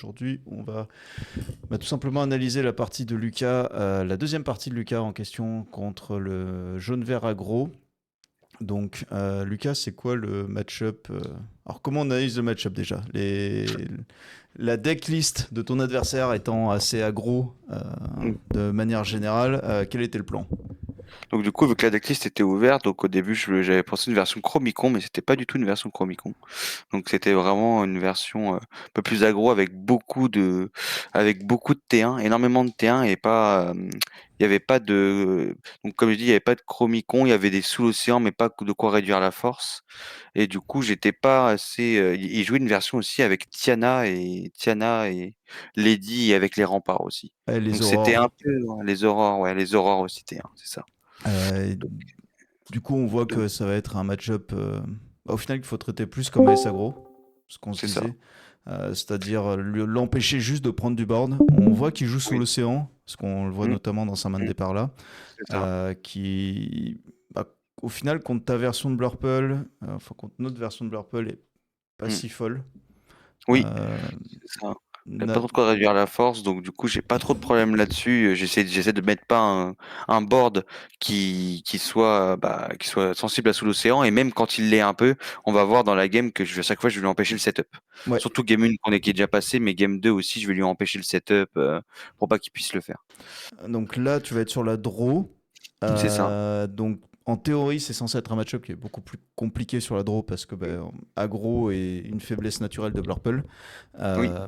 Aujourd'hui, on va tout simplement analyser la partie de Lucas, la deuxième partie de Lucas en question contre le jaune-vert aggro. Donc, Lucas, c'est quoi le match-up Alors, comment on analyse le match-up déjà La decklist de ton adversaire étant assez aggro Mm. de manière générale, quel était le plan? Donc du coup, vu que la decklist était ouverte, donc au début, j'avais pensé une version Chromicon, mais c'était pas du tout une version Chromicon. Donc c'était vraiment une version un peu plus aggro avec beaucoup de T1, énormément de T1 et pas, il y avait pas de, donc comme je dis, il y avait pas de Chromicon, il y avait des sous l'océan, mais pas de quoi réduire la force. Et du coup, j'étais pas assez. Il jouait une version aussi avec Tiana et Lady et avec les remparts aussi. Les Donc c'était un aurores. peu les aurores, ouais, les aurores aussi T1, c'est ça. Euh, du coup, on voit que ça va être un match-up au final qu'il faut traiter plus comme AS aggro, ce qu'on se C'est ça. disait. C'est-à-dire l'empêcher juste de prendre du board. On voit qu'il joue sous Oui. l'océan, parce qu'on le voit Mmh, notamment dans sa main de mmh, départ là, c'est ça. qui, bah, au final, contre ta version de Blurple, enfin contre notre version de Blurple, est pas Mmh. si folle. Oui, Euh, c'est ça. Il y a pas na- trop de quoi réduire la force, donc du coup, j'ai pas trop de problèmes là-dessus. J'essaie de mettre pas un board qui soit sensible à sous l'océan, et même quand il l'est un peu, on va voir dans la game que à chaque fois, je vais lui empêcher le setup. ouais. Surtout game 1 qui est déjà passé, mais game 2 aussi, je vais lui empêcher le setup, pour pas qu'il puisse le faire. Donc là, tu vas être sur la draw. C'est ça. Donc en théorie, c'est censé être un match-up qui est beaucoup plus compliqué sur la draw parce que aggro est une faiblesse naturelle de Blurple. Oui. Euh,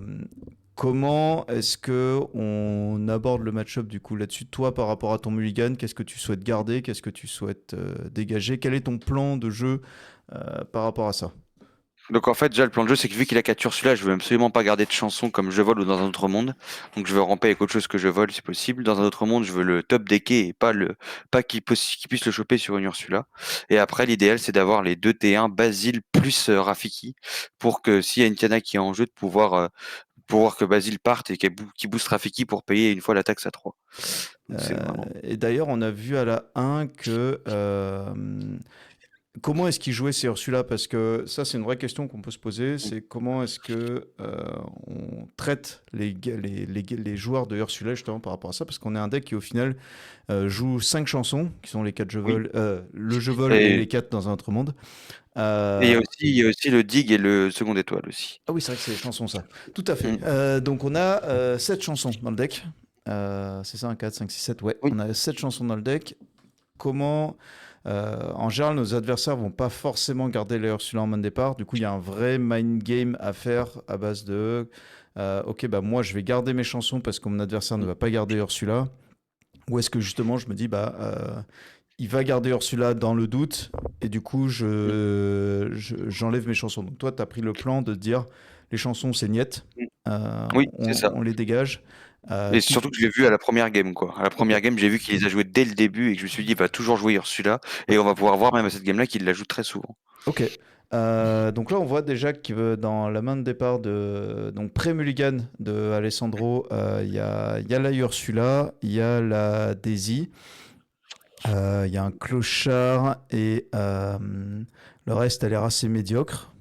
Comment est-ce que on aborde le match-up du coup là-dessus? Toi, par rapport à ton mulligan, qu'est-ce que tu souhaites garder? Qu'est-ce que tu souhaites dégager? Quel est ton plan de jeu par rapport à ça? Donc en fait, déjà le plan de jeu, c'est que vu qu'il a 4 Ursula, je veux absolument pas garder de chanson comme Je vole ou dans un autre monde. Donc je veux ramper avec autre chose que Je vole si possible. Dans un autre monde, je veux le top decker et pas qu'il puisse le choper sur une Ursula. Et après, l'idéal, c'est d'avoir les deux T1 Basile plus Rafiki pour que s'il y a une Tiana qui est en jeu, de pouvoir que Basile parte et qu'il booste Rafiki pour payer une fois l'attaque à 3. Donc c'est vraiment. Et d'ailleurs, on a vu à la 1 que comment est-ce qu'il jouait ces Ursula? Parce que ça, c'est une vraie question qu'on peut se poser. C'est comment est-ce que on traite les joueurs de Ursula justement par rapport à ça? Parce qu'on est un deck qui au final joue 5 chansons, qui sont les 4 je Oui. vole, le je vole et Et les 4 dans un autre monde. et Euh, il y a aussi le dig et le seconde étoile aussi. ah oui, c'est vrai que c'est les chansons ça. Tout à fait. Mm. Donc on a 7 chansons dans le deck. C'est ça, un 4, 5, 6, 7. Ouais, Oui. on a 7 chansons dans le deck. Comment en général, nos adversaires vont pas forcément garder les Ursula en main de départ. Du coup, il y a un vrai mind game à faire à base de ok, bah moi je vais garder mes chansons parce que mon adversaire ne va pas garder Ursula. Ou est-ce que justement je me dis bah il va garder Ursula dans le doute et du coup j'enlève mes chansons. Donc toi, tu as pris le plan de dire les chansons c'est niet, Oui, c'est ça. on les dégage. Et Quitte... surtout que je l'ai vu à la première game, quoi. À la Ok. première game, j'ai vu qu'il les a joués dès le début et que je me suis dit, il va toujours jouer Ursula. Et on va pouvoir voir même à cette game-là qu'il la joue très souvent. Ok. Donc là, on voit déjà que dans la main de départ de donc pré-mulligan de Alessandro, il y a la Ursula, il y a la Daisy, il y a un clochard et le reste a l'air assez médiocre.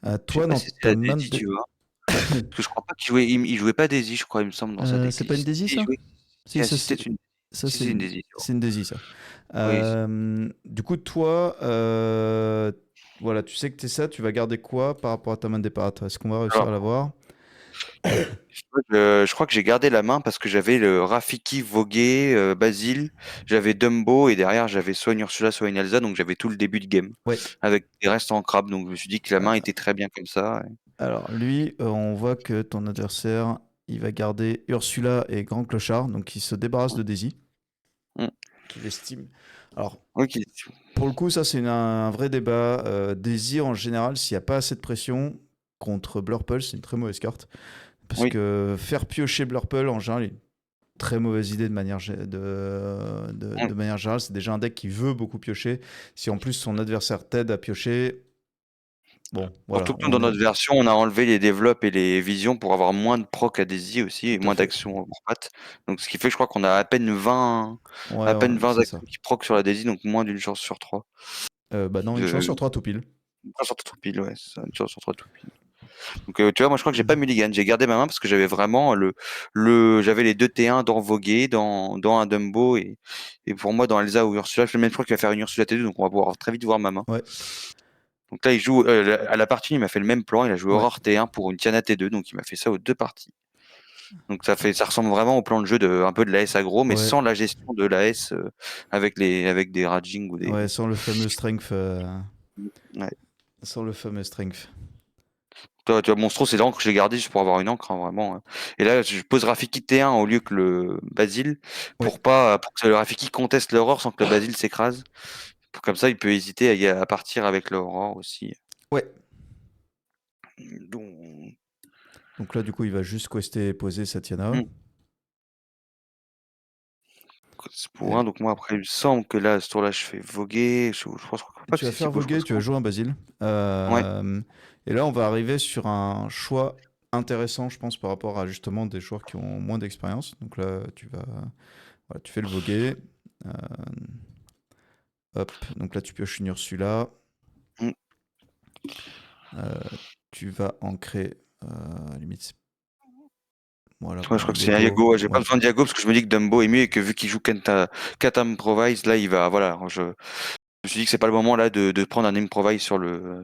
Je sais Toi, pas dans si c'est ta la main Daisy, de... tu vois. Parce que je crois pas il jouait pas Daisy, je crois, il me semble, dans sa c'est pas une decklist. Daisy Il ça? jouait, Si, si c'était une, ça si c'est une Daisy, tu vois. c'est une Daisy ça. Oui. Du coup, toi, voilà, tu sais que t'es ça, tu vas garder quoi par rapport à ta main de départ? Est-ce qu'on va réussir à Alors, l'avoir? je crois que j'ai gardé la main parce que j'avais le Rafiki, Vogué, Basile, j'avais Dumbo et derrière j'avais soit une Ursula, soit une Elsa, donc j'avais tout le début de game Ouais. avec des restes en crabe, donc je me suis dit que la main Euh, était très bien comme ça. alors, lui, on voit que ton adversaire, il va garder Ursula et Grand Clochard, donc il se débarrasse de Daisy, Mm. qu'il estime. Alors, Ok. pour le coup, ça, c'est un vrai débat. Daisy, en général, s'il n'y a pas assez de pression contre Blurple, c'est une très mauvaise carte. Parce Oui. que faire piocher Blurple, en général, est une très mauvaise idée Mm. de manière générale. C'est déjà un deck qui veut beaucoup piocher. Si en plus son adversaire t'aide à piocher, bon, voilà, Surtout que nous, dans on est notre version, on a enlevé les développes et les visions pour avoir moins de proc à Daisy aussi et tout à moins fait. d'actions en combat. Donc, ce qui fait que je crois qu'on a Ouais, à peine 20 c'est ça. actions qui proc sur la Daisy, donc moins d'une chance sur trois. Bah non, une chance De, sur trois tout pile. une chance sur 3 piles, ouais, c'est ça, une chance sur 3 tout pile. Donc, tu vois, moi, je crois que j'ai pas Mulligan. J'ai gardé ma main parce que j'avais vraiment j'avais les deux T1 dans Voguer, dans un Dumbo et pour moi, dans Elsa ou Ursula, je crois qu'il va faire une Ursula T2, donc on va pouvoir très vite voir ma main. Ouais, Donc là, il joue, à la partie, il m'a fait le même plan. Il a joué ouais, Aurore T1 pour une Tiana T2, donc il m'a fait ça aux deux parties. Donc ça ressemble vraiment au plan de jeu un peu de la S aggro, mais ouais, sans la gestion de la S avec des Raging ou ouais, des. sans le fameux strength. Ouais. Sans le fameux strength. Tu vois, Monstro, c'est l'encre que j'ai gardé juste pour avoir une encre, hein, vraiment. Et là, je pose Rafiki T1 au lieu que le Basile Ouais, pour que le Rafiki conteste l'aurore sans que le Basile s'écrase. Comme ça, il peut hésiter à partir avec l'aurore aussi. ouais. Donc, Donc là, du coup, il va juste quester et poser Satiana. hmm, c'est pour Et un. Donc moi, après, il me semble que là, ce tour-là, je fais voguer. Je pense pas que tu vas c'est si faire beau, je voguer, pense. tu vas jouer un Basile. Ouais. Et là, on va arriver sur un choix intéressant, je pense, par rapport à justement des joueurs qui ont moins d'expérience. Donc là, voilà, tu fais le voguer. Euh, Hop, donc là, tu pioches une Ursula. Hmm. Euh, Tu vas ancrer. Limite, voilà, Ouais, je pour un crois que c'est un Yago. Yago. Ouais, j'ai pas Ouais, besoin de Yago parce que je me dis que Dumbo est mieux et que vu qu'il joue Katam Provise, là, il va. Voilà. Je me suis dit que c'est pas le moment là de prendre un Improvise sur le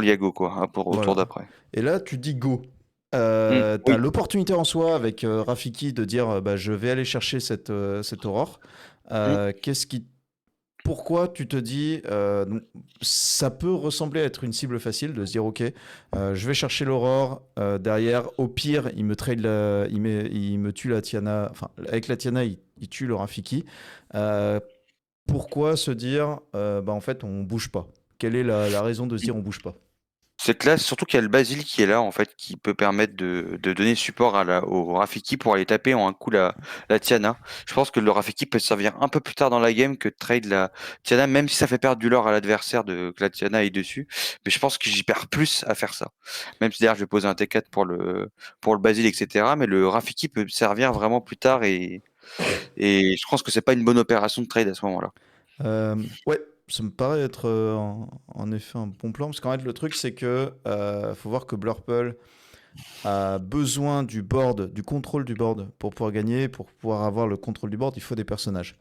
Yago, quoi, hein, pour au tour voilà. d'après. Et là, tu dis go. T'as Oui, l'opportunité en soi avec Rafiki de dire bah, je vais aller chercher cette aurore. mm, Qu'est-ce qui Pourquoi tu te dis, donc, ça peut ressembler à être une cible facile de se dire, ok, je vais chercher l'aurore, derrière, au pire, il me trade, il me tue la Tiana, enfin, avec la Tiana, il tue le Rafiki. Euh, Pourquoi se dire, bah, en fait, on bouge pas? Quelle est la raison de se dire, on bouge pas? c'est que là, surtout qu'il y a le Basile qui est là, en fait, qui peut permettre de donner support au Rafiki pour aller taper en un coup la Tiana. Je pense que le Rafiki peut servir un peu plus tard dans la game que de trade la Tiana, même si ça fait perdre du lore à l'adversaire que la Tiana est dessus. Mais je pense que j'y perds plus à faire ça. Même si derrière, je vais poser un T4 pour le Basile, etc. Mais le Rafiki peut servir vraiment plus tard et je pense que c'est pas une bonne opération de trade à ce moment-là. Ouais, ça me paraît être en effet un bon plan, parce qu'en fait, le truc, c'est que faut voir que Blurple a besoin du board, du contrôle du board pour pouvoir gagner, pour pouvoir avoir le contrôle du board, il faut des personnages.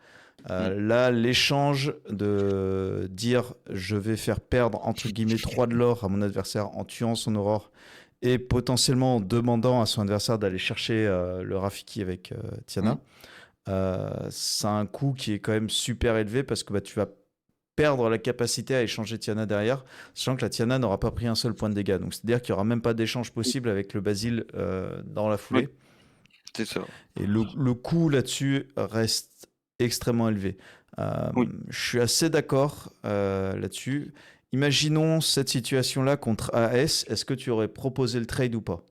Mm. Là, l'échange de dire je vais faire perdre entre guillemets 3 de l'or à mon adversaire en tuant son aurore et potentiellement en demandant à son adversaire d'aller chercher le Rafiki avec Mm. Tiana, c'est un coût qui est quand même super élevé parce que bah, tu vas perdre la capacité à échanger Tiana derrière, sachant que la Tiana n'aura pas pris un seul point de dégâts. Donc c'est-à-dire qu'il n'y aura même pas d'échange possible avec le Basile dans la Oui, foulée. c'est ça. Et le coût là-dessus reste extrêmement élevé. Oui. Je suis assez d'accord là-dessus. Imaginons cette situation-là contre AS. Est-ce que tu aurais proposé le trade ou pas?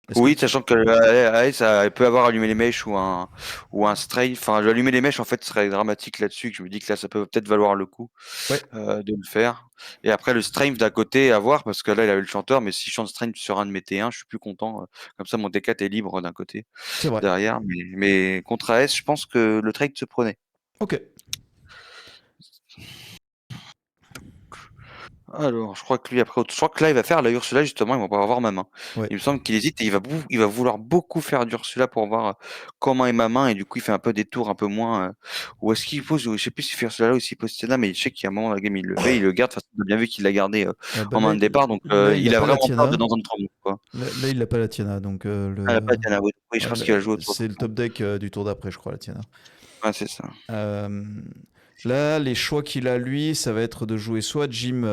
Est-ce que Oui, sachant que AS, elle peut avoir allumé les mèches ou un strafe. Enfin, allumer les mèches, en fait, serait dramatique là-dessus. Que je me dis que là, ça peut peut-être valoir le coup Ouais, de le faire. Et après, le strafe d'à côté, à voir, parce que là, il avait le chanteur, mais si je chante strafe sur un de mes T1, je suis plus content. Comme ça, mon T4 est libre d'un côté, c'est vrai. derrière. Mais contre AS, je pense que le trade se prenait. Ok. Alors, je crois que lui, après, je crois que là, il va faire la Ursula, justement, il va pas avoir ma main. Ouais. Il me semble qu'il hésite et il va vouloir beaucoup faire d'Ursula pour voir comment est ma main, et du coup, il fait un peu des tours un peu moins. Ou est-ce qu'il pose, je sais plus s'il fait Ursula là ou s'il pose Tiana, mais je sais qu'il y a un moment dans la game, il le fait, il le garde. De toute façon, on a bien vu qu'il l'a gardé Bah en main de départ, donc là, il il a a pas la vraiment peur de Tiana. dans un autre move, quoi. Là, il n'a pas la Tiana. Donc, Ah, la pas Tiana, oui, oui, je ouais, pense qu'il va jouer au tour c'est le d'après. top deck du tour d'après, je crois, la Tiana. Ouais, c'est ça. Euh, Là, les choix qu'il a, lui, ça va être de jouer soit Jim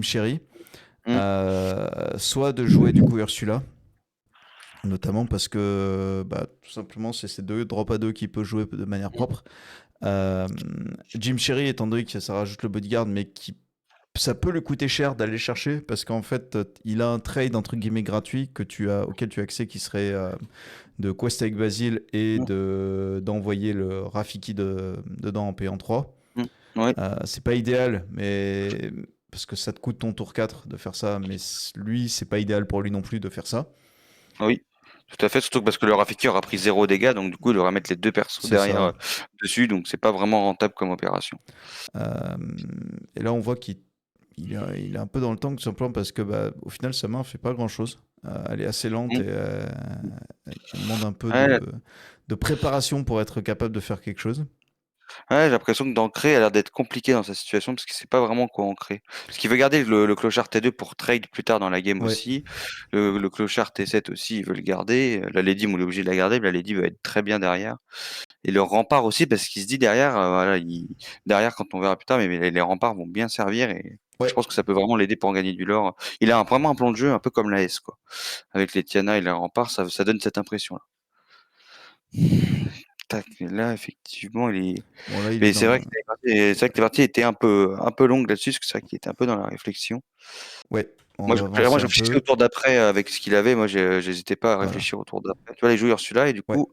Sherry, Hmm. soit de jouer du coup Ursula. Notamment parce que bah, tout simplement, c'est ces deux drop à deux qui peut jouer de manière propre. Euh, Jim Sherry, étant donné que ça rajoute le bodyguard, mais ça peut lui coûter cher d'aller chercher parce qu'en fait, il a un trade entre guillemets gratuit auquel tu as accès qui serait de quest avec Basil et Hmm. d'envoyer le Rafiki dedans en payant 3. Hmm. Ouais. C'est pas idéal, mais parce que ça te coûte ton tour 4 de faire ça, mais lui, c'est pas idéal pour lui non plus de faire ça. Oui, tout à fait, surtout que parce que le Rafiki aura pris zéro dégâts, donc du coup, il devra mettre les deux persos C'est derrière ça. dessus, donc c'est pas vraiment rentable comme opération. Euh, et là, on voit qu'il il est un peu dans le temps tout simplement parce que bah, au final sa main fait pas grand chose. Elle est assez lente Mm. et elle demande un peu Ouais, de préparation pour être capable de faire quelque chose. ouais, j'ai l'impression que d'ancrer a l'air d'être compliqué dans sa situation parce qu'il sait pas vraiment quoi ancrer. Parce qu'il veut garder le clochard T2 pour trade plus tard dans la game Ouais, aussi. Le clochard T7 aussi, il veut le garder. La Lady, on est obligé de la garder, mais la Lady va être très bien derrière. Et le rempart aussi, parce qu'il se dit derrière, voilà, derrière quand on verra plus tard, mais les remparts vont bien servir et je ouais. pense que ça peut vraiment l'aider pour gagner du lore. Il a vraiment un plan de jeu un peu comme la S, quoi. Avec les Tiana et les remparts, ça donne cette impression-là. Tac, et là, effectivement, il est. Bon là il est Mais c'est dans. vrai que tes parties étaient un peu longues là-dessus, parce que c'est vrai qu'il était un peu dans la réflexion. Ouais, on Moi, va moi, avancer je un réfléchissais peu. au tour d'après avec ce qu'il avait. Moi, j'hésitais pas à Voilà. réfléchir au tour d'après. Tu vois, les joueurs celui-là, et du Ouais, coup,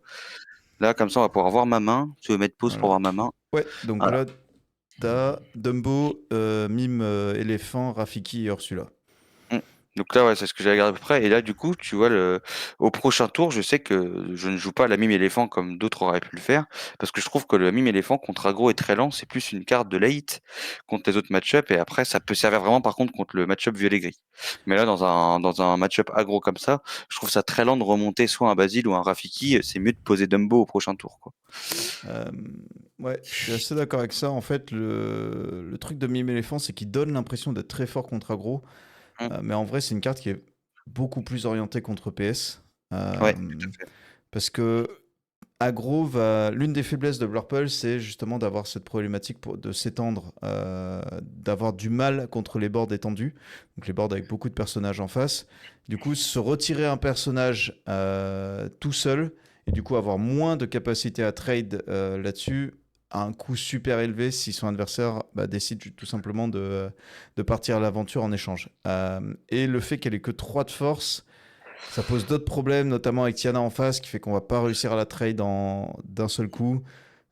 là, comme ça, on va pouvoir voir ma main. Tu veux mettre pause pour voilà. voir ma main? Ouais, donc Voilà. là t'as Dumbo, Mime, Éléphant, Rafiki et Ursula. Mmh. Donc là, ouais, c'est ce que j'ai regardé à peu près. Et là, du coup, tu vois, au prochain tour, je sais que je ne joue pas la mime éléphant comme d'autres auraient pu le faire, parce que je trouve que le mime éléphant contre aggro est très lent. C'est plus une carte de late contre les autres match-up, et après, ça peut servir vraiment, par contre, contre le match-up violet-gris. Mais là, dans un match-up aggro comme ça, je trouve ça très lent de remonter soit un Basile ou un Rafiki. C'est mieux de poser Dumbo au prochain tour, quoi. Euh, ouais, je suis assez d'accord avec ça. En fait, le truc de Mime Éléphant, c'est qu'il donne l'impression d'être très fort contre aggro. Mmh. Mais en vrai, c'est une carte qui est beaucoup plus orientée contre PS. Ouais, Euh, tout à fait. parce que aggro va. L'une des faiblesses de Blurple, c'est justement d'avoir cette problématique de s'étendre, d'avoir du mal contre les boards étendus, donc les boards avec beaucoup de personnages en face. Du coup, se retirer un personnage tout seul et du coup avoir moins de capacité à trade là-dessus a un coût super élevé si son adversaire bah, décide tout simplement de partir à l'aventure en échange. Et le fait qu'elle ait que 3 de force, ça pose d'autres problèmes, notamment avec Tiana en face, qui fait qu'on va pas réussir à la trade d'un seul coup.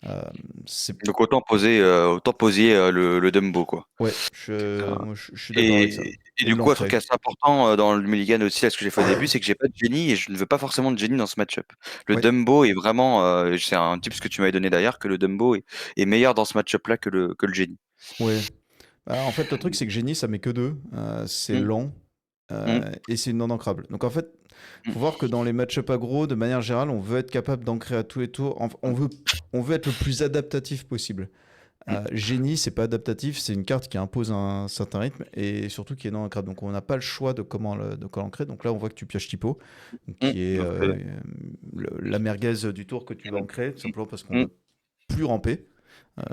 Euh, c'est Donc autant poser le Dumbo, quoi. ouais, je suis d'accord avec ça. Et Et de du coup, un truc l'entrée. assez important dans le mulligan aussi, là, ce que j'ai fait au début, c'est que j'ai pas de génie et je ne veux pas forcément de génie dans ce match-up. Le Ouais, Dumbo est vraiment, c'est un tip que tu m'avais donné d'ailleurs, que le Dumbo est meilleur dans ce match-up-là que le génie. ouais. Bah, en fait, le truc c'est que Genie, ça met que deux. C'est Mm, lent mm, et c'est non ancrable. Donc en fait, faut voir mm, que dans les match-up aggro, de manière générale, on veut être capable d'ancrer à tous les tours. On veut être le plus adaptatif possible. mm, Génie, c'est pas adaptatif, c'est une carte qui impose un certain rythme et surtout qui est non ancrable. Donc on n'a pas le choix de comment l'ancrer. Donc là, on voit que tu pioches Typo, donc, mm. qui est Donc, la merguez du tour que tu veux ancrer, tout simplement parce qu'on mm. veut plus ramper.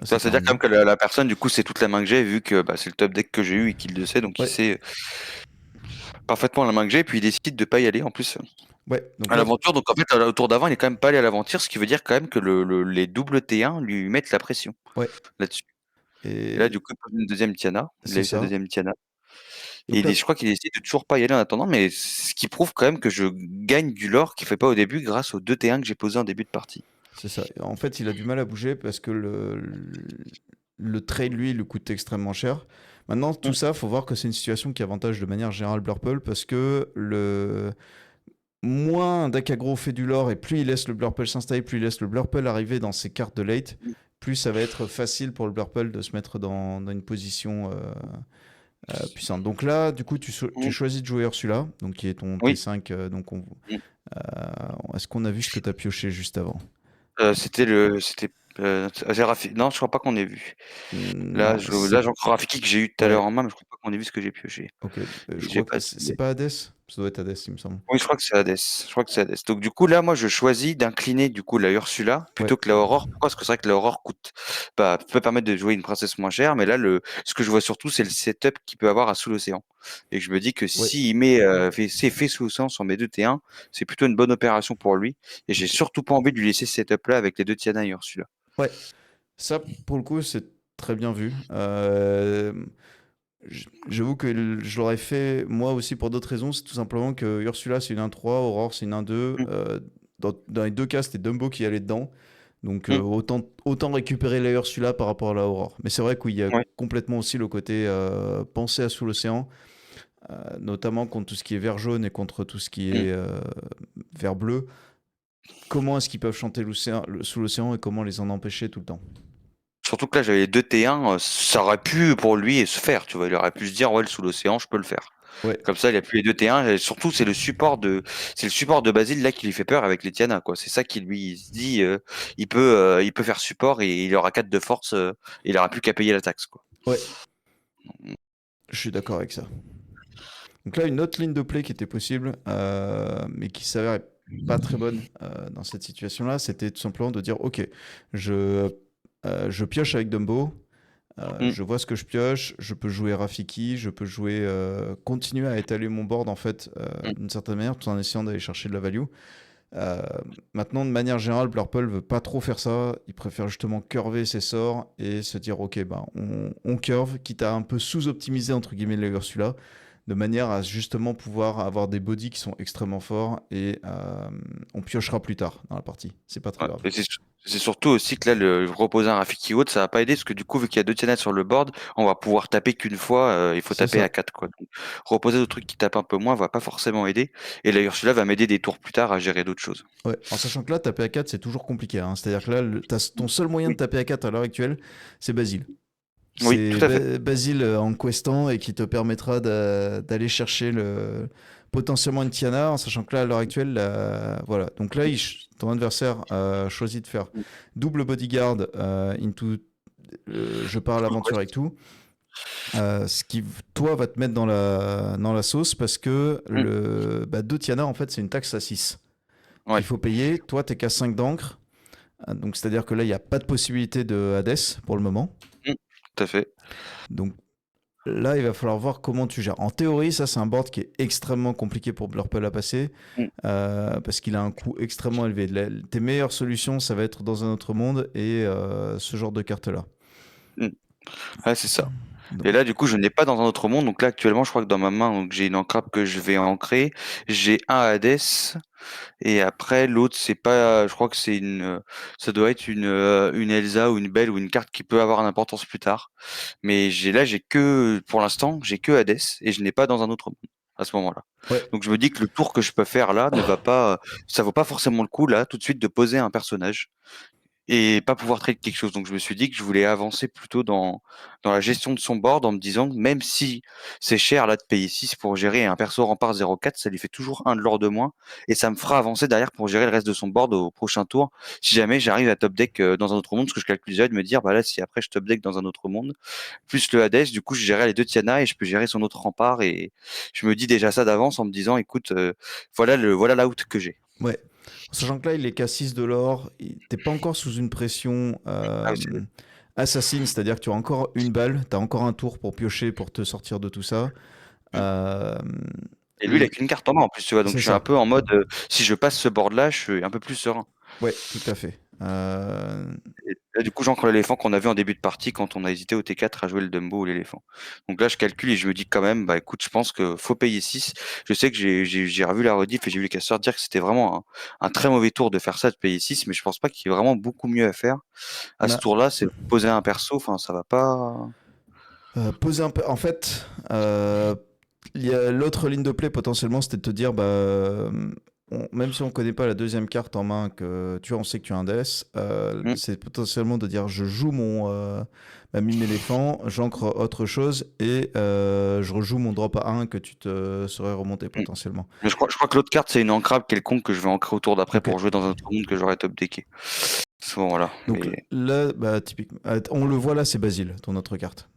Ça, Ça fait c'est-à-dire quand un. même que la personne, du coup, c'est toute la main que j'ai, vu que bah, c'est le top deck que j'ai eu et qu'il le sait, donc il Ouais, sait parfaitement la main que j'ai, puis il décide de pas y aller en plus. ouais. Donc À là, l'aventure, donc en fait, au tour d'avant, il est quand même pas allé à l'aventure, ce qui veut dire quand même que les doubles T1 lui mettent la pression ouais. là-dessus. Et là, Et du coup, il pose une deuxième Tiana. Il a c'est eu sa ça. deuxième Tiana. Et Donc là, je crois qu'il décide de toujours pas y aller en attendant, mais ce qui prouve quand même que je gagne du lore qu'il fait pas au début grâce aux deux T1 que j'ai posés en début de partie. c'est ça. En fait, il a du mal à bouger parce que le trade, lui, lui coûte extrêmement cher. Maintenant, tout Mm, ça, faut voir que c'est une situation qui avantage de manière générale Blurple parce que moins un deck aggro fait du lore et plus il laisse le Blurple s'installer, plus il laisse le Blurple arriver dans ses cartes de late, mm, plus ça va être facile pour le Blurple de se mettre dans une position puissante. Donc là, du coup, tu mm. choisis de jouer Ursula, donc qui est ton Oui. T5. Mm. Est-ce qu'on a vu ce que tu as pioché juste avant? C'était, non, je crois pas qu'on ait vu. Non, Là, j'ai encore Rafiki que j'ai eu tout à l'heure ouais, en main, mais je crois pas qu'on ait vu ce que j'ai pioché. ok. Je Et j'ai crois pas que c'est pas Hades. Ça doit être Hades, il me semble. Oui, je crois que c'est Hades. Je crois que c'est Hades. Donc du coup là, moi je choisis d'incliner du coup la Ursula Ouais, plutôt que la Aurore. Pourquoi? Parce que c'est vrai que la Aurore coûte, bah, peut permettre de jouer une princesse moins chère, mais là ce que je vois surtout c'est le setup qu'il peut avoir à sous l'océan. Et je me dis que ouais, s'il fait sous l'océan sur mes deux T1, c'est plutôt une bonne opération pour lui. Et j'ai ok. surtout pas envie de lui laisser ce setup là avec les deux Tiana et Ursula. Ouais, ça, pour le coup, c'est très bien vu. J'avoue que je l'aurais fait moi aussi pour d'autres raisons. C'est tout simplement que Ursula, c'est une 1-3, Aurore, c'est une 1-2. Mm, Dans les deux cas, c'était Dumbo qui allait dedans. Donc mm, autant récupérer la Ursula par rapport à la Aurore. Mais c'est vrai qu'il y a ouais, complètement aussi le côté penser à sous l'océan, notamment contre tout ce qui est vert jaune et contre tout ce qui mm. est vert bleu. Comment est-ce qu'ils peuvent chanter sous l'océan et comment les en empêcher tout le temps? Surtout que là, j'avais les deux T1, ça aurait pu pour lui se faire, tu vois. Il aurait pu se dire, ouais, sous l'océan, je peux le faire. Ouais, Comme ça, il a plus les deux T1. Et surtout, c'est le support de Basile là qui lui fait peur avec les Tiana, quoi. C'est ça qui lui il se dit, il peut faire support et il aura 4 de force, et il aura plus qu'à payer la taxe, quoi. ouais, je suis d'accord avec ça. Donc là, une autre ligne de play qui était possible, mais qui s'avérait pas très bonne dans cette situation-là, c'était tout simplement de dire, ok, je, je pioche avec Dumbo, Mm. je vois ce que je pioche, je peux jouer Rafiki, je peux jouer, continuer à étaler mon board en fait Mm. d'une certaine manière, tout en essayant d'aller chercher de la value. Euh, Maintenant, de manière générale, Blurple veut pas trop faire ça. Il préfère justement curver ses sorts et se dire, ok, ben on curve, quitte à un peu sous-optimiser entre guillemets les Ursula, de manière à justement pouvoir avoir des bodies qui sont extrêmement forts et on piochera plus tard dans la partie. C'est pas très Ouais. grave. Et c'est surtout aussi que là, le reposer un Rafiki haute, ça va pas aider, parce que du coup, vu qu'il y a deux Tiana sur le board, on va pouvoir taper qu'une fois, il faut C'est taper ça. à 4, quoi. Donc, reposer d'autres trucs qui tapent un peu moins va pas forcément aider. Et la Ursula va m'aider des tours plus tard à gérer d'autres choses. Ouais, en sachant que là, taper à 4, c'est toujours compliqué, hein. C'est-à-dire que là, ton seul moyen de Oui, taper à 4 à l'heure actuelle, c'est Basile. oui, C'est tout à fait. Basile en questant et qui te permettra d'aller chercher potentiellement une Tiana, en sachant que là, à l'heure actuelle, voilà. Donc là, ton adversaire a choisi de faire double bodyguard into je pars à l'aventure avec tout. Ce qui, toi, va te mettre dans la sauce parce que Mm. deux Tiana, en fait, c'est une taxe à 6 qu'il Ouais, faut payer. Toi, t'es qu'à 5 d'encre. Donc, c'est-à-dire que là, il n'y a pas de possibilité de Hades pour le moment. mm, tout à fait. Donc, là, il va falloir voir comment tu gères. En théorie, ça, c'est un board qui est extrêmement compliqué pour Blurple à passer Mm, parce qu'il a un coût extrêmement élevé. Tes meilleures solutions, ça va être dans un autre monde et ce genre de carte-là. mm. Ouais, c'est ça. Et Donc, là, du coup, je n'ai pas dans un autre monde. Donc là, actuellement, je crois que dans ma main, donc j'ai une encrabe que je vais ancrer. J'ai un Hades. Et après, l'autre, c'est pas, je crois que c'est ça doit être une Elsa ou une Belle ou une carte qui peut avoir une importance plus tard. Mais pour l'instant, j'ai que Hades et je n'ai pas dans un autre monde à ce moment-là. ouais, Donc je me dis que le tour que je peux faire là ça vaut pas forcément le coup là, tout de suite de poser un personnage et pas pouvoir trade quelque chose. Donc je me suis dit que je voulais avancer plutôt dans la gestion de son board en me disant que même si c'est cher là de payer 6 pour gérer un perso rempart 0,4, ça lui fait toujours un de l'or de moins et ça me fera avancer derrière pour gérer le reste de son board au prochain tour. Si jamais j'arrive à top deck dans un autre monde, ce que je calcule déjà de me dire, bah là si après je top deck dans un autre monde, plus le Hades, du coup je gérerai les deux Tiana et je peux gérer son autre rempart et je me dis déjà ça d'avance en me disant, écoute, voilà l'out que j'ai. ouais. Sachant que là, il est qu'à 6 de l'or. T'es pas encore sous une pression Ah oui, assassine, c'est-à-dire que tu as encore une balle, tu as encore un tour pour piocher, pour te sortir de tout ça. Euh, Et lui, il a qu'une carte en main en plus, tu vois. Donc c'est je suis un ça. peu en mode, si je passe ce board-là, je suis un peu plus serein. Ouais, tout à fait. Et là, du coup, j'ancre l'éléphant qu'on a vu en début de partie quand on a hésité au T4 à jouer le Dumbo ou l'éléphant. Donc là, je calcule et je me dis quand même, bah écoute, je pense que faut payer 6. Je sais que j'ai revu la rediff et j'ai vu les casseurs dire que c'était vraiment un très mauvais tour de faire ça, de payer 6, mais je pense pas qu'il y ait vraiment beaucoup mieux à faire. À ce Bah, tour-là, c'est poser un perso, enfin, ça va pas. poser un peu. En fait, il y a l'autre ligne de play potentiellement, c'était de te dire, même si on connaît pas la deuxième carte en main, que tu vois, on sait que tu as un DS, Hmm. c'est potentiellement de dire, je joue ma mime éléphant, j'ancre autre chose et je rejoue mon drop à 1 que tu te serais remonté Hmm. potentiellement. Mais je crois que l'autre carte, c'est une ancrable quelconque que je vais ancrer au tour d'après Ok. pour jouer dans un autre monde que j'aurais top decké. Bon, voilà. Donc Mais... là, typiquement, on le voit là, c'est Basile, ton autre carte.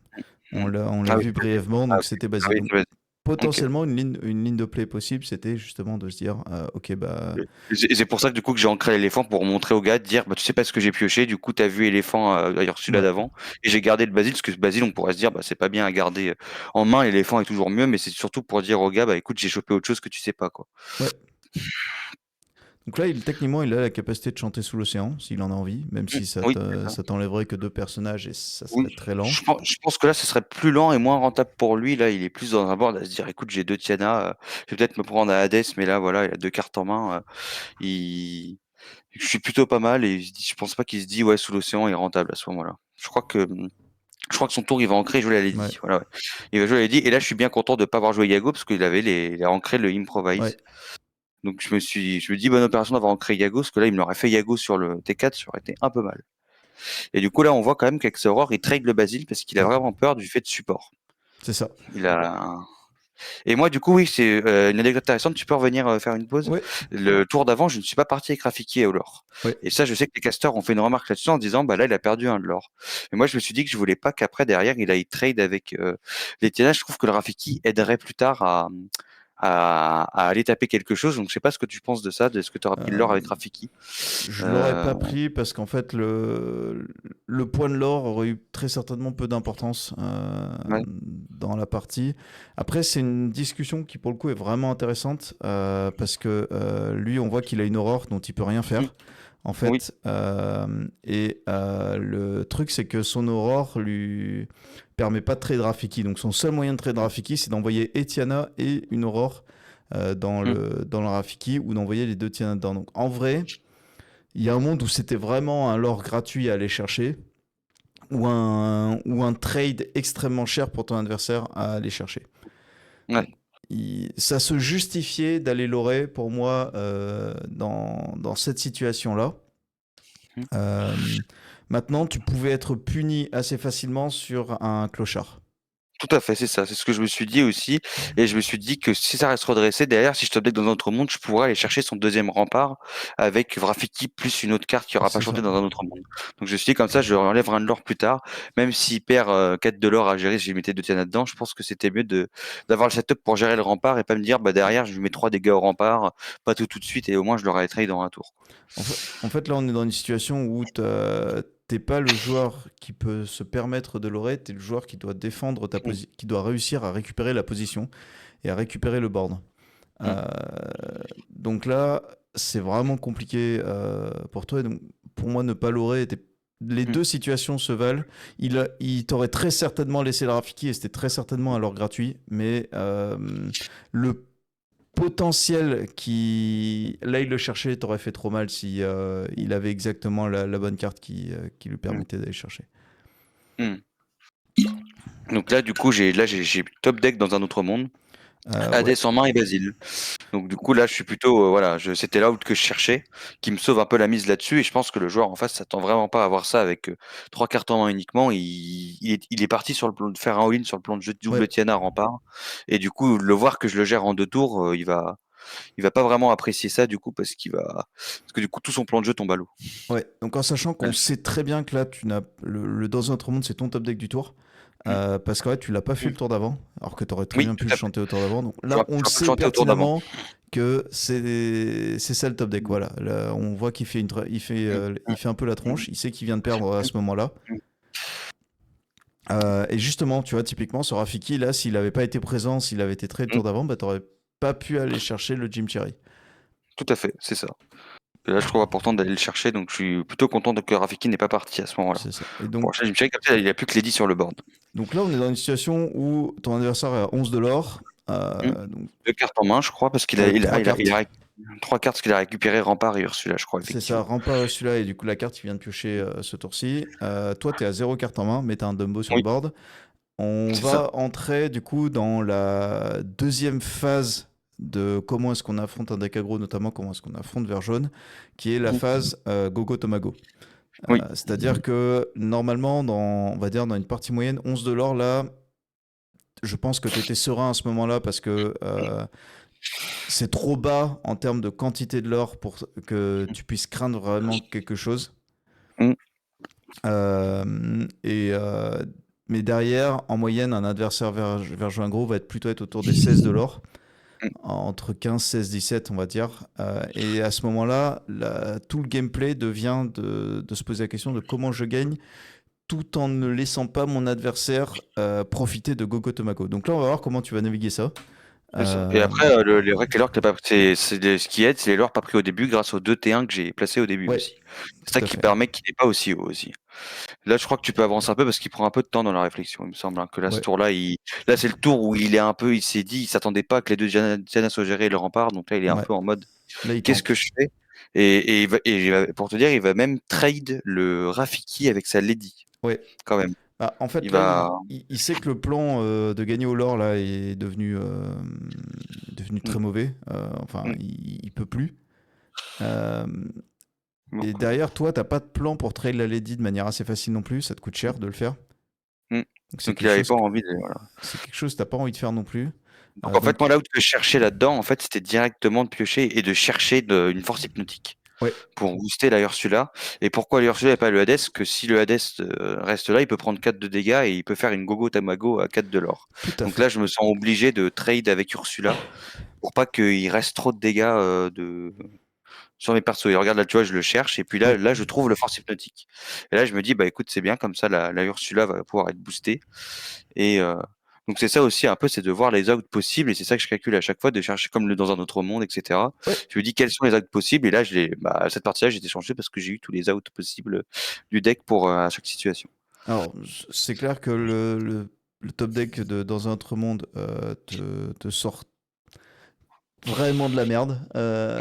Hmm. On l'a Ah oui, vu brièvement, ah donc oui, c'était ah Basile. oui, Donc c'est vrai. Ok. potentiellement une ligne de play possible, c'était justement de se dire, ok, Et c'est pour ça que du coup que j'ai ancré l'éléphant pour montrer au gars, de dire bah tu sais pas ce que j'ai pioché, du coup t'as vu éléphant d'ailleurs celui-là ouais, d'avant, et j'ai gardé le basile parce que ce basile on pourrait se dire bah c'est pas bien à garder en main, l'éléphant est toujours mieux, mais c'est surtout pour dire au gars bah écoute j'ai chopé autre chose que tu sais pas quoi. ouais. Donc là, techniquement, il a la capacité de chanter sous l'océan, s'il en a envie, même si Oui, ça t'enlèverait que deux personnages et ça oui. serait très lent. Je pense que là ce serait plus lent et moins rentable pour lui, là il est plus dans un board à se dire écoute j'ai deux Tiana, je vais peut-être me prendre à Hades, mais là voilà il a deux cartes en main, il... je suis plutôt pas mal et je pense pas qu'il se dit ouais sous l'océan est rentable à ce moment-là. Je crois que son tour, il va ancrer jouer la Ouais, Lady. Voilà, ouais. Il va jouer la Lady. Et là, je suis bien content de ne pas avoir joué Yago parce il a ancré le ouais. Improvise. Donc, je me dis, bonne opération d'avoir ancré Yago parce que là, il me l'aurait fait Yago sur le T4, ça aurait été un peu mal. Et du coup, là, on voit quand même qu'avec ce Aurore, il trade le Basile parce qu'il a Ouais, vraiment peur du fait de support. c'est ça. Il a... Et moi, du coup, oui, c'est une anecdote intéressante. Tu peux revenir faire une pause. Ouais, Le tour d'avant, je ne suis pas parti avec Rafiki et Olor. ouais. Et ça, je sais que les casteurs ont fait une remarque là-dessus en disant, bah là, il a perdu un de l'or. Et moi, je me suis dit que je voulais pas qu'après, derrière, il aille trade avec les Tiana. Je trouve que le Rafiki aiderait plus tard à aller taper quelque chose. Donc, je sais pas ce que tu penses de ça. Est-ce que tu auras pris de l'or Euh, avec Rafiki? je l'aurais Euh, pas pris parce qu'en fait, le point de l'or aurait eu très certainement peu d'importance ouais. dans la partie. Après, c'est une discussion qui, pour le coup, est vraiment intéressante parce que lui, on voit qu'il a une aurore dont il peut rien Mm. faire. En Oui. fait, le truc, c'est que son aurore lui permet pas de trade Rafiki. Donc, son seul moyen de trade Rafiki, c'est d'envoyer Etiana et une aurore Mm. dans le Rafiki ou d'envoyer les deux Tiana dedans. Donc, en vrai, il y a un monde où c'était vraiment un lore gratuit à aller chercher ou un trade extrêmement cher pour ton adversaire à aller chercher. Ouais. Ça se justifiait d'aller lorer pour moi dans cette situation-là. Mm. Euh, Maintenant, tu pouvais être puni assez facilement sur un clochard. Tout à fait, c'est ça. C'est ce que je me suis dit aussi. Et je me suis dit que si ça reste redressé, derrière, si je top deck dans un autre monde, je pourrais aller chercher son deuxième rempart avec Vrafiki plus une autre carte qui aura pas C'est chanté ça. dans un autre monde. Donc je me suis dit comme ça, je enlève un de l'or plus tard. Même s'il perd 4 de l'or à gérer, si je mettais deux Tiana dedans, je pense que c'était mieux d'avoir le setup pour gérer le rempart et pas me dire, bah derrière, je lui mets 3 dégâts au rempart, pas tout de suite, et au moins je l'aurais trade dans un tour. En fait, là, on est dans une situation où t'es pas le joueur qui peut se permettre de l'orer, t'es le joueur qui doit défendre Mm, qui doit réussir à récupérer la position et à récupérer le board. mm, Euh, donc là, c'est vraiment compliqué pour toi. Et donc, pour moi, ne pas l'orer les mm, deux situations se valent. Il t'aurait très certainement laissé le Rafiki et c'était très certainement un l'or gratuit. Mais le potentiel qui. Là, il le cherchait, t'aurait fait trop mal si il avait exactement la bonne carte qui lui mm, permettait d'aller chercher. mm. Donc là, du coup, j'ai top deck dans un autre monde. Ouais, Hades en main et Basile. Donc du coup là je suis plutôt voilà, c'était l'out que je cherchais, qui me sauve un peu la mise là-dessus et je pense que le joueur en face s'attend vraiment pas à avoir ça avec trois cartes en main uniquement. Il est parti sur le plan de faire un all-in sur le plan de jeu de ouais, double Tiana rempart et du coup le voir que je le gère en deux tours, il va pas vraiment apprécier ça du coup parce que du coup tout son plan de jeu tombe à l'eau. ouais. Donc en sachant qu'on sait très bien que là, tu n'as dans un autre monde, c'est ton top deck du tour. Mm, Parce qu'en fait, tu l'as pas fait mm. le tour d'avant, alors que tu aurais très Oui, bien tout pu le à fait. chanter au tour d'avant. Donc là, J'aurais on le j'aurais pu sait chanter au tour d'avant. pertinemment que c'est ça le top deck. Mm, Voilà, là, on voit qu'il fait, mm, il fait un peu la mm, tronche. Il sait qu'il vient de perdre à mm, ce moment-là. mm. Et justement, tu vois, typiquement, ce Rafiki, là, s'il avait pas été présent, s'il avait été très le Mm. tour d'avant, bah, t'aurais pas pu aller chercher le Jim Cherry. Tout à fait, c'est ça. Et là, je trouve important d'aller le chercher, donc je suis plutôt content que Rafiki n'est pas parti à ce moment-là. C'est ça. Et Pour donc, acheter Jim Cherry, comme ça, il n'y a plus que Lady sur le board. là, on est dans une situation où ton adversaire est à 11 de l'or. Hmm. Donc, Deux cartes en main, je crois, parce qu'il a, avec il a, trois il a, il cartes. a trois cartes parce qu'il a récupéré Rempart et Ursula, je crois, C'est ça, effectivement. Rempart Ursula et du coup la carte qui vient de piocher ce tour-ci. Toi, tu es à 0 carte en main, mais tu as un Dumbo sur le Oui, board. On c'est ça. va entrer du coup dans la deuxième phase de comment est-ce qu'on affronte un deck aggro, notamment comment est-ce qu'on affronte vert jaune, qui est la Hmm. phase Gogo Tomago. Oui, C'est-à-dire que normalement, on va dire dans une partie moyenne, 11 de l'or, là, je pense que tu étais serein à ce moment-là parce que c'est trop bas en termes de quantité de l'or pour que tu puisses craindre vraiment quelque chose. hmm, Et mais derrière, en moyenne, un adversaire vers joueur gros va être autour des 16 de l'or, hmm, entre 15, 16, 17, on va dire. Et à ce moment-là, tout le gameplay devient de se poser la question de comment je gagne tout en ne laissant pas mon adversaire profiter de Gogo Tomako. Donc là, on va voir comment tu vas naviguer ça. c'est ça. Et Euh, après, les vrais lore que t'as pas, ce qui aide, c'est les lores pas pris au début grâce aux deux T1 que j'ai placés au début ouais, aussi. C'est ça tout à qui fait. permet qu'il n'est pas aussi haut aussi. Là, je crois que tu peux avancer un peu parce qu'il prend un peu de temps dans la réflexion, il me semble, hein, que là, ce Ouais. tour-là, là, c'est le tour où il s'est dit, il s'attendait pas que les deux Diana soient gérés le rempart, donc là, il est un Ouais. peu en mode, Là, il qu'est-ce que tente. je fais? Pour te dire, il va même trade le Rafiki avec sa Lady, Ouais. quand même. Bah, en fait, Il là, va, il sait que le plan de gagner au lore là est devenu Mm, très mauvais. Enfin, mm, il peut plus. Euh, Et Donc, derrière, toi, t'as pas de plan pour trade la Lady de manière assez facile non plus. Ça te coûte cher de le faire. mm. Donc c'est Donc il quelque avait chose pas que envie de. Voilà. t'as pas envie de faire non plus. Donc en fait, Donc moi, là où je cherchais là-dedans, en fait, c'était directement de piocher et de chercher une force hypnotique ouais, pour booster la Ursula. Et pourquoi la Ursula et pas le Hades? Que si le Hades reste là, il peut prendre 4 de dégâts et il peut faire une Gogo Tamago à 4 de l'or. tout à Donc fait. là, je me sens obligé de trade avec Ursula pour pas qu'il reste trop de dégâts sur mes persos. Et regarde là, tu vois, je le cherche et puis Ouais. là, je trouve le force hypnotique. Et là, je me dis, bah écoute, c'est bien comme ça, la Ursula va pouvoir être boostée. Et donc c'est ça aussi un peu, c'est de voir les outs possibles et c'est ça que je calcule à chaque fois, de chercher comme dans un autre monde, etc. Ouais. Je me dis quels sont les outs possibles et là, cette partie-là, j'ai été changé parce que j'ai eu tous les outs possibles du deck pour à chaque situation. Alors, c'est clair que le top deck dans un autre monde te sort vraiment de la merde.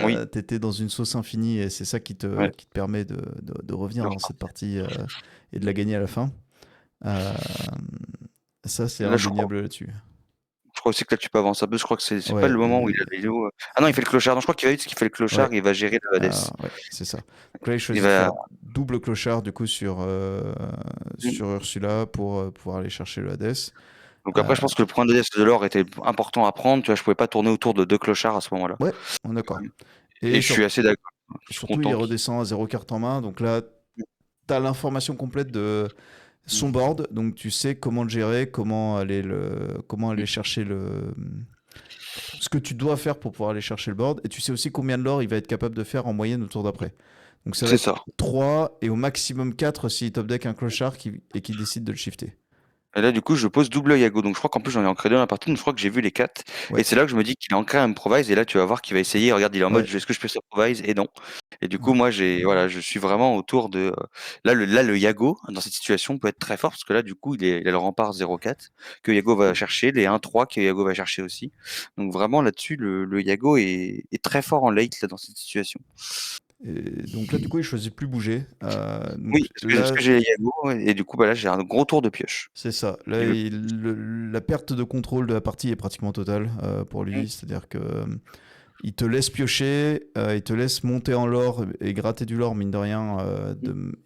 Oui, T'étais dans une sauce infinie et c'est ça ouais. qui te permet de revenir de dans cette repartir. partie et de la gagner à la fin. Euh, Ça, c'est Et là, indéniable là-dessus. je crois aussi que là, tu peux avancer un peu. Je crois que c'est pas Ouais, le moment où il a les Ah non, il fait le clochard. Non, je crois qu'il va vite, parce qu'il fait le ouais, clochard, il va gérer le Hades. ouais, c'est ça. Donc là, il Il choisit de va. faire double clochard du coup Mm. sur Ursula pour pouvoir aller chercher le Hades. Donc Euh, après, je pense que le point d'Hades de l'or était important à prendre. Tu vois, je pouvais pas tourner autour de 2 clochards à ce moment-là. ouais, on est d'accord. Et Et je suis assez d'accord. Je suis surtout, il content redescend à 0 carte en main. Donc là, tu as l'information complète de son board. Donc tu sais comment le gérer, comment aller chercher ce que tu dois faire pour pouvoir aller chercher le board. Et tu sais aussi combien de l'or il va être capable de faire en moyenne au tour d'après. Donc ça va C'est être ça. 3 et au maximum 4 s'il top deck un clochard et qui décide de le shifter. Et là, du coup, je pose double Yago. Donc, je crois qu'en plus, j'en ai ancré deux dans la partie. Donc, je crois que j'ai vu les 4. Et Ouais, c'est là que je me dis qu'il a ancré un improvise. Et là, tu vas voir qu'il va essayer. Regarde, il est en mode, ouais, est-ce que je peux improvise? Et non. Et du coup, ouais. moi, voilà, je suis vraiment autour de. Là, le Yago, dans cette situation, peut être très fort. Parce que là, du coup, il a le rempart 0,4 que Yago va chercher. Les 1,3 que Yago va chercher aussi. Donc, vraiment, là-dessus, le Yago est très fort en late, là, dans cette situation. Et donc là, du coup, il choisit plus bouger. Oui, Donc parce là, que j'ai les Yago. Et du coup, bah, là, j'ai un gros tour de pioche. c'est ça. Là, la perte de contrôle de la partie est pratiquement totale pour lui. C'est-à-dire que il te laisse piocher, il te laisse monter en lore et gratter du lore, mine de rien.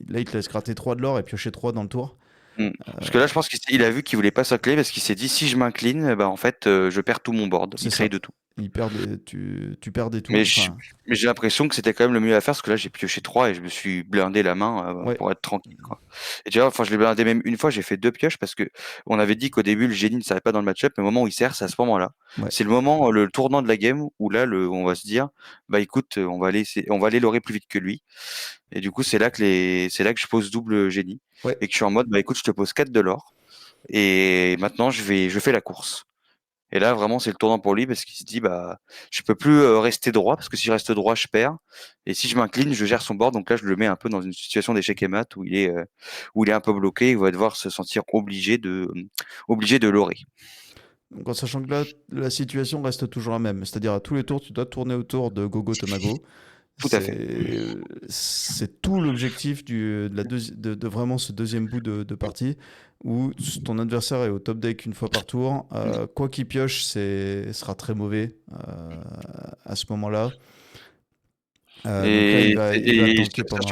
Là, il te laisse gratter 3 de lore et piocher 3 dans le tour. Mm. Parce que là, je pense qu'il a vu qu'il voulait pas sacler parce qu'il s'est dit si je m'incline, bah en fait, je perds tout mon board. C'est Il ça. trade tout. Tu perds des Mais tours. je- Enfin, mais j'ai l'impression que c'était quand même le mieux à faire parce que là, j'ai pioché 3 et je me suis blindé la main ouais, pour être tranquille, quoi. Et tu vois, enfin, je l'ai blindé même une fois, j'ai fait 2 pioches parce que on avait dit qu'au début, le génie ne servait pas dans le match-up, mais au moment où il sert, c'est à ce moment-là. ouais. C'est le moment, le tournant de la game où là, on va se dire, bah écoute, on va aller l'orer plus vite que lui. Et du coup, c'est là que je pose double génie Ouais. et que je suis en mode, bah écoute, je te pose 4 de l'or. Et maintenant, je fais la course. Et là, vraiment, c'est le tournant pour lui parce qu'il se dit, bah, je peux plus rester droit parce que si je reste droit, je perds. Et si je m'incline, je gère son board. Donc là, je le mets un peu dans une situation d'échec et mat où il est un peu bloqué. Il va devoir se sentir obligé de leurrer. Donc en sachant que là, la situation reste toujours la même. C'est-à-dire à tous les tours, tu dois tourner autour de Gogo Tamago. Tout à fait. C'est tout l'objectif de vraiment ce deuxième bout de partie où ton adversaire est au top deck une fois par tour. Quoi qu'il pioche, sera très mauvais à ce moment-là. Donc là, il va Et tanker pendant un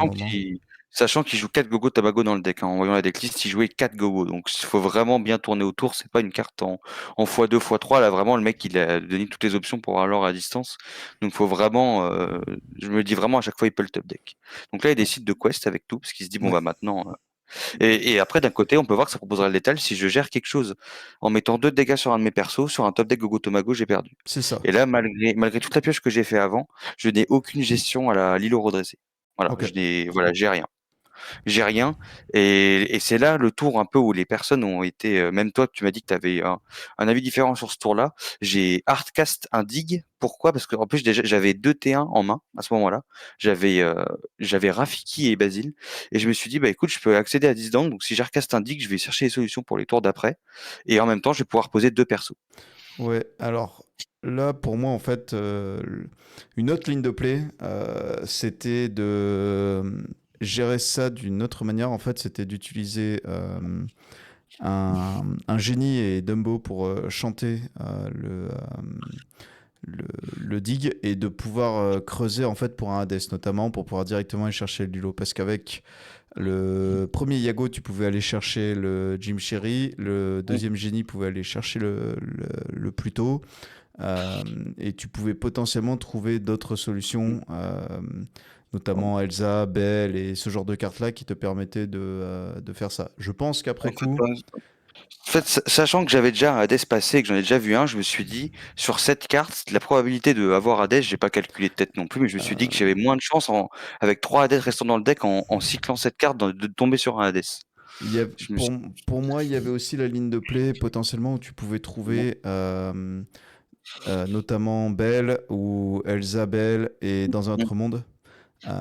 sachant moment. qu'il joue 4 gogo Tabago dans le deck, hein, en voyant la decklist, il jouait 4 gogo. Donc il faut vraiment bien tourner autour. C'est pas une carte en x2, x3. Là, vraiment, le mec, il a donné toutes les options pour avoir l'or à distance. Donc faut vraiment. Je me dis vraiment à chaque fois, il peut le top deck. Donc là, il décide de quest avec tout, parce qu'il se dit, bon, Ouais, bah maintenant. Et après, d'un côté, on peut voir que ça proposera le létal si je gère quelque chose. En mettant 2 dégâts sur un de mes persos, sur un top deck Gogo Tomago, j'ai perdu. c'est ça. Et là, malgré toute la pioche que j'ai fait avant, je n'ai aucune gestion à la Lilo redressée. Voilà, Ok. j'ai rien. J'ai rien. Et c'est là le tour un peu où les personnes ont été, même toi, tu m'as dit que tu avais un avis différent sur ce tour-là. J'ai hardcast un dig. Pourquoi? Parce qu'en plus, déjà, j'avais 2 T1 en main à ce moment-là. J'avais Rafiki et Basile. Et je me suis dit, bah écoute, je peux accéder à 10 donc si j'hardcast un dig, je vais chercher les solutions pour les tours d'après. Et en même temps, je vais pouvoir poser 2 persos. Ouais, alors là, pour moi, en fait, une autre ligne de play, c'était de gérer ça d'une autre manière. En fait, c'était d'utiliser un génie et Dumbo pour chanter le, le dig et de pouvoir creuser en fait pour un Hades notamment pour pouvoir directement aller chercher le Dulo parce qu'avec le premier Yago tu pouvais aller chercher le Jim Sherry, le Mm. deuxième génie pouvait aller chercher le Pluto euh, et tu pouvais potentiellement trouver d'autres solutions notamment Elsa, Belle et ce genre de cartes là qui te permettaient de faire ça. Je pense En qu'après fait, coup ouais. En fait, sachant que j'avais déjà un Hades passé et que j'en ai déjà vu un, je me suis dit, sur cette carte, la probabilité de avoir Hades, j'ai pas calculé de tête non plus, mais je me suis dit que j'avais moins de chance avec 3 Hades restant dans le deck en cyclant cette carte de tomber sur un Hades. il y a, Je me pour, suis pour moi, il y avait aussi la ligne de play potentiellement où tu pouvais dit, trouver notamment Belle ou Elsa Belle et dans un bon. autre monde.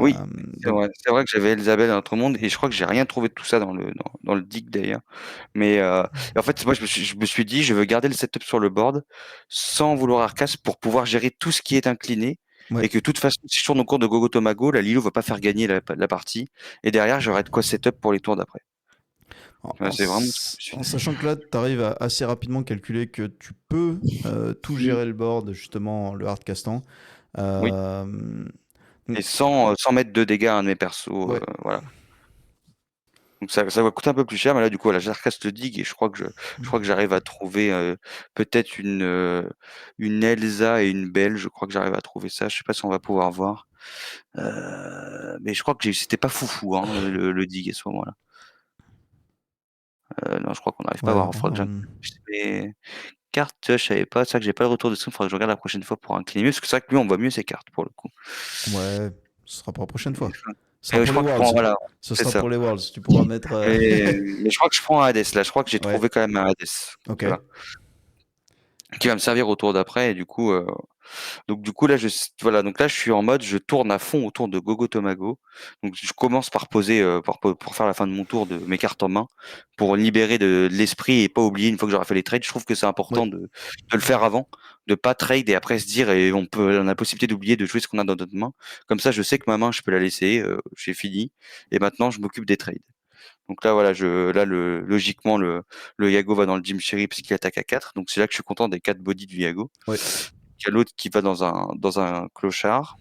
Oui, c'est Donc, vrai. C'est vrai que j'avais Elisabeth dans notre monde et je crois que j'ai rien trouvé de tout ça dans le dig d'ailleurs. Mais et en fait, moi, je me suis dit, je veux garder le setup sur le board sans vouloir Arcas pour pouvoir gérer tout ce qui est incliné ouais. et que de toute façon, si je tourne au cours de Gogo Tomago, la Lilo va pas faire gagner la partie et derrière, j'aurai de quoi setup pour les tours d'après. Ouais, c'est vraiment ce que je me suis En dit. sachant que là, tu arrives à assez rapidement calculer que tu peux tout Mm. gérer le board, justement, le hardcastant. Oui. Euh, donc, Et sans mettre de dégâts à un de mes persos, ouais, voilà. Donc ça va coûter un peu plus cher, mais là du coup voilà, j'arcasse le dig et je crois que j'arrive à trouver peut-être une Elsa et une Belle, je crois que j'arrive à trouver ça, je sais pas si on va pouvoir voir. Mais je crois que c'était pas foufou hein, le dig à ce moment-là. Non, je crois qu'on n'arrive pas à ouais, voir. Faudra que mes cartes, je savais pas, c'est ça que j'ai pas le retour de stream, faudra que je regarde la prochaine fois pour incliner mieux, parce que c'est vrai que lui on voit mieux ses cartes pour le coup. ouais, ce sera pour la prochaine Et fois. Ce sera je pour les crois que je prends, Worlds. voilà, Ce c'est sera ça. pour les Worlds. Tu pourras mettre. Mais je crois que je prends un Hades là, je crois que j'ai Ouais, trouvé quand même un Hades ok. qui va me servir au tour d'après et du coup donc du coup là voilà donc là je suis en mode je tourne à fond autour de Gogo Tomago. Donc je commence par poser pour faire la fin de mon tour de mes cartes en main pour libérer de l'esprit et pas oublier une fois que j'aurai fait les trades. Je trouve que c'est Ouais. important de le faire avant, de pas trade et après se dire et on a la possibilité d'oublier de jouer ce qu'on a dans notre main. Comme ça je sais que ma main je peux la laisser, j'ai fini et maintenant je m'occupe des trades. Donc là voilà, logiquement le Yago va dans le Jim Sherry parce qu'il attaque à 4. Donc c'est là que je suis content des 4 bodies du Yago. Ouais. Il y a l'autre qui va dans un clochard.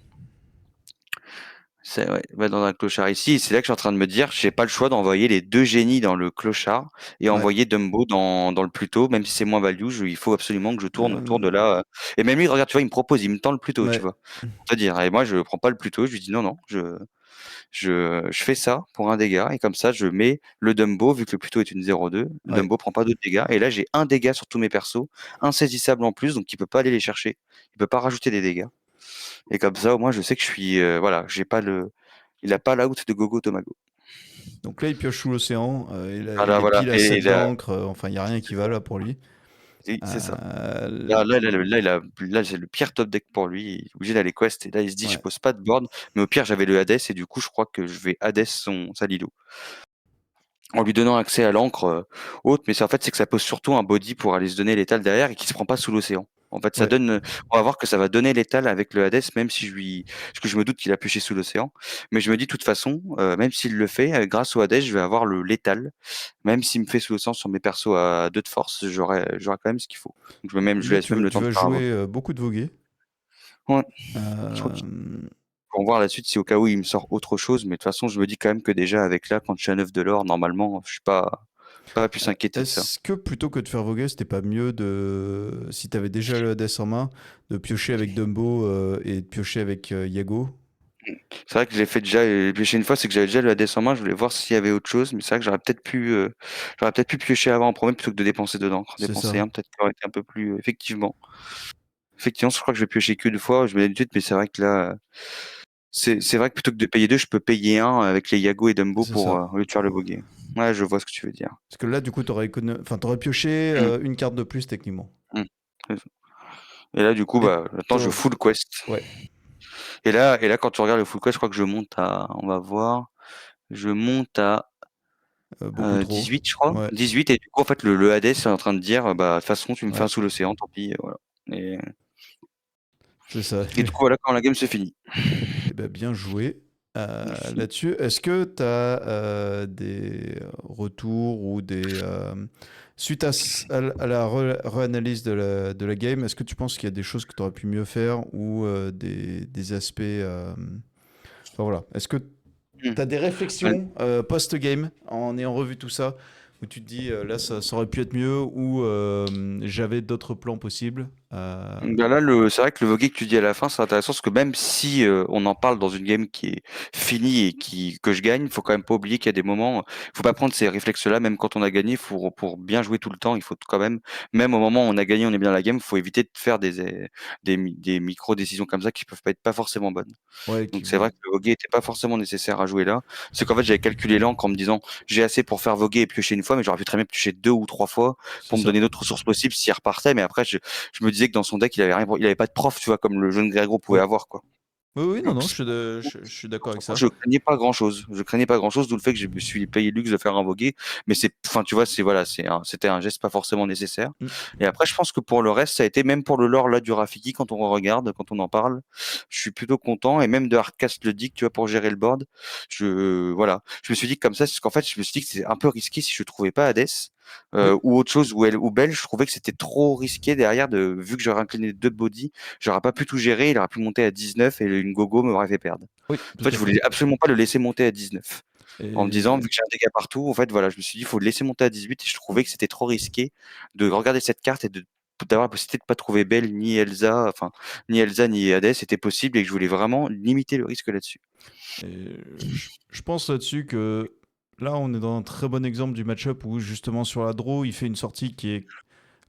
Ouais, va dans un clochard ici. Et c'est là que je suis en train de me dire, j'ai pas le choix d'envoyer les 2 génies dans le clochard et Ouais. envoyer Dumbo dans le Pluto, même si c'est moins value. Il faut absolument que je tourne autour de Euh, là. Et même lui, regarde, tu vois, il me propose, il me tend le Pluto, tu ouais. vois. Pour te dire. Et moi, je prends pas le Pluto. Je lui dis non, non, je fais ça pour un dégât. Et comme ça, je mets le Dumbo, vu que le Pluto est une 0-2. Le Ouais. Dumbo prend pas d'autres dégâts. Et là, j'ai un dégât sur tous mes persos, insaisissable en plus, donc il peut pas aller les chercher. Il peut pas rajouter des dégâts. Et comme ça, au moins, je sais que je suis, voilà, j'ai pas il a pas l'out de Gogo Tomago. Donc là, il pioche sous l'océan. Voilà, Il est voilà. pile à Et 7 là, d'encre. Enfin, il n'y a rien c'est qui va ça. là pour lui. Oui, c'est ça. Euh, Là, c'est le pire top deck pour lui. Il est obligé d'aller quest. Et là, il se dit, je ouais. pose pas de board. Mais au pire, j'avais le Hades. Et du coup, je crois que je vais Hades sa Lilo. En lui donnant accès à l'encre haute, mais c'est en fait c'est que ça pose surtout un body pour aller se donner l'étal derrière et qui se prend pas sous l'océan. En fait, ça Ouais. donne, on va voir que ça va donner l'étal avec le Hades, même si parce que je me doute qu'il a pêché sous l'océan, mais je me dis de toute façon, même s'il le fait, grâce au Hades, je vais avoir le létal, même s'il me fait sous l'océan sur mes persos à 2 de force, j'aurai quand même ce qu'il faut. Donc je lui Là, laisse même le tu temps de vas faire un vote. jouer beaucoup de voguer. Ouais, je crois Euh, qu'on va voir la suite si au cas où il me sort autre chose, mais de toute façon, je me dis quand même que déjà avec là, quand je suis à 9 de l'or, normalement, je suis pas plus s'inquiéter de ça. Est-ce que plutôt que de faire voguer, c'était pas mieux si t'avais déjà le Hades en main, de piocher avec Dumbo et de piocher avec Yago? C'est vrai que j'ai fait déjà, piocher une fois, c'est que j'avais déjà le ADS en main, je voulais voir s'il y avait autre chose, mais c'est vrai que j'aurais peut-être pu piocher avant en premier plutôt que de dépenser de l'encre. C'est Dépenser ça. un, peut-être qu'il aurait été un peu plus, effectivement. Effectivement, je crois que je vais piocher que 2 fois, je me l'habitude, mais c'est vrai que là, c'est vrai que plutôt que de payer 2, je peux payer un avec les Yago et Dumbo C'est ça. au lieu de faire le bogey. Ouais, je vois ce que tu veux dire. Parce que là, du coup, t'aurais pioché Hum, une carte de plus techniquement. hum. Et là, du coup, Et bah, maintenant, je t'aurais- full quest. Ouais. Et là, quand tu regardes le full quest, je crois que je monte on va voir, je monte à Beaucoup trop. 18 je crois, Ouais. 18 et du coup en fait le Hades est en train de dire, bah, de toute façon tu me fais un Ouais. sous l'océan, tant pis, voilà. Et C'est ça. et du coup voilà quand la game se finit. Et ben bien joué. là-dessus. Est-ce que tu as des retours ou suite à la réanalyse de la game, est-ce que tu penses qu'il y a des choses que tu aurais pu mieux faire ou des aspects. Enfin voilà. Est-ce que tu as des Hmm. réflexions post-game en ayant revu tout ça où tu te dis là ça aurait pu être mieux ou j'avais d'autres plans possibles Bah là, c'est vrai que le voguing que tu dis à la fin, c'est intéressant parce que même si on en parle dans une game qui est finie et que je gagne, faut quand même pas oublier qu'il y a des moments, faut pas prendre ces réflexes-là, même quand on a gagné, pour bien jouer tout le temps, il faut quand même au moment où on a gagné, on est bien dans la game, faut éviter de faire des micro-décisions comme ça qui peuvent pas être pas forcément bonnes. Ouais, Donc c'est vrai vont. que le voguer était pas forcément nécessaire à jouer là. C'est qu'en fait, j'avais calculé l'encre en me disant, j'ai assez pour faire voguer et piocher une fois, mais j'aurais pu très bien piocher 2 ou 3 fois C'est pour me ça. donner d'autres ressources possibles s'il repartait. Mais après, je me disais que dans son deck, il avait rien, il avait pas de prof, tu vois, comme le jeune Grégor pouvait Oui. avoir, quoi. Oui, oui, non, Donc, non, je suis d'accord avec ça. je craignais pas grand-chose. Je craignais pas grand-chose, d'où le fait que je me suis payé le luxe de faire un voguer. Mais enfin, tu vois, voilà, c'était un geste pas forcément nécessaire. Mm. Et après, je pense que pour le reste, ça a été même pour le lore là du Rafiki, quand on regarde, quand on en parle, je suis plutôt content. Et même de Hardcast le dit, tu vois, pour gérer le board, voilà, je me suis dit que comme ça, c'est qu'en fait, je me suis dit que c'était un peu risqué si je trouvais pas Hades. Oui, Ou autre chose, ou Belle, je trouvais que c'était trop risqué derrière, vu que j'aurais incliné 2 body, j'aurais pas pu tout gérer, il aurait pu monter à 19 et une gogo m'aurait fait perdre. oui, En tout fait, à je fait. voulais absolument pas le laisser monter à 19. En me disant, vu Et que j'ai un dégât partout, en fait, voilà, je me suis dit, il faut le laisser monter à 18 et je trouvais que c'était trop risqué de regarder cette carte et d'avoir la possibilité de pas trouver Belle ni Elsa ni Hades, c'était possible et que je voulais vraiment limiter le risque là-dessus. je pense là-dessus que là, on est dans un très bon exemple du match-up où justement sur la draw, il fait une sortie qui est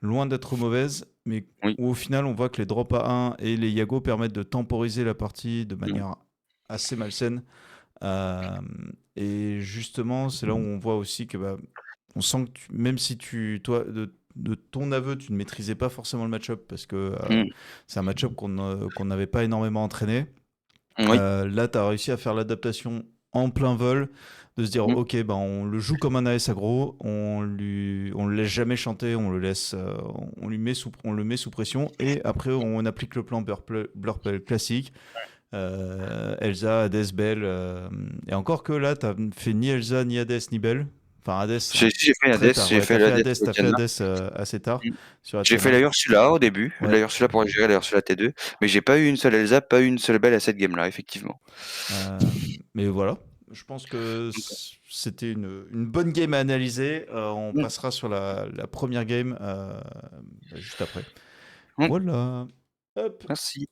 loin d'être mauvaise, mais Oui. où au final, on voit que les drops à 1 et les Yago permettent de temporiser la partie de Mm. manière assez malsaine. Euh, et justement, c'est là où on voit aussi que bah, on sent que même si toi, de ton aveu, tu ne maîtrisais pas forcément le match-up parce que Mm. c'est un match-up qu'on n'avait pas énormément entraîné. Oui. Là, tu as réussi à faire l'adaptation en plein vol, de se dire, Mm. ok, ben, on le joue comme un AS aggro, on le laisse jamais chanter, on le met sous pression, et après, on applique le plan Blurple classique. Elsa, Hades, Belle, et encore que là, t'as fait ni Elsa, ni Hades, ni Belle. Enfin, Hades, J'ai fait très Hades, tard. j'ai Ouais, fait le Hades T'as fait Diana. Hades assez tard Mm. sur J'ai fait Atiana. la Ursula au début, Ouais. la Ursula pour gérer la Ursula T2, mais j'ai pas eu une seule Elsa, pas eu une seule Belle à cette game-là, effectivement. Euh, mais voilà, je pense que c'était une bonne game à analyser. On Mm. passera sur la première game juste après. Mm. Voilà. Hop. Merci.